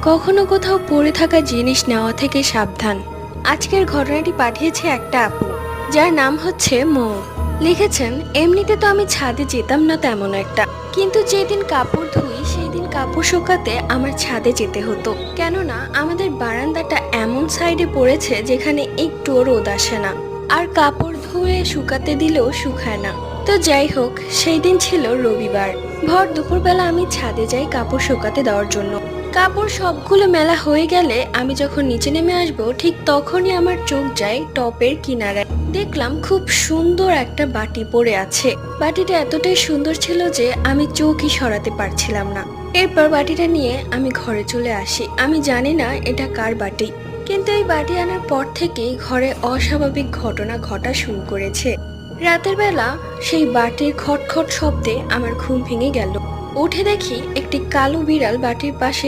কখনো কোথাও পড়ে থাকা জিনিস নেওয়া থেকে সাবধান। আজকের ঘটনাটি পাঠিয়েছে একটা আপু, যার নাম হচ্ছে মৌ। লিখেছেন, এমনিতে তো আমি ছাদে যেতাম না তেমন একটা, কিন্তু যেদিন কাপড় ধুই সেই দিন কাপড় শুকাতে আমার ছাদে যেতে হতো। কেননা আমাদের বারান্দাটা এমন সাইডে পড়েছে যেখানে একটুও রোদ আসে না, আর কাপড় ধুয়ে শুকাতে দিলেও শুকায় না। তো যাই হোক, সেই দিন ছিল রবিবার। ভর দুপুরবেলা আমি ছাদে যাই কাপড় শুকাতে দেওয়ার জন্য। কাপড় সবগুলো মেলা হয়ে গেলে আমি যখন নিচে নেমে আসবো, ঠিক তখনই আমার চোখ যায় টপের কিনারায়। দেখলাম খুব সুন্দর একটা বাটি পড়ে আছে। বাটিটা এতটাই সুন্দর ছিল যে আমি চোখই সরাতে পারছিলাম না। এরপর বাটিটা নিয়ে আমি ঘরে চলে আসি। আমি জানি না এটা কার বাটি, কিন্তু এই বাটি আনার পর থেকেই ঘরে অস্বাভাবিক ঘটনা ঘটা শুরু করেছে। রাতের বেলা সেই বাটির খটখট শব্দে আমার ঘুম ভেঙে গেল। উঠে দেখি একটি কালো বিড়াল বাটির পাশে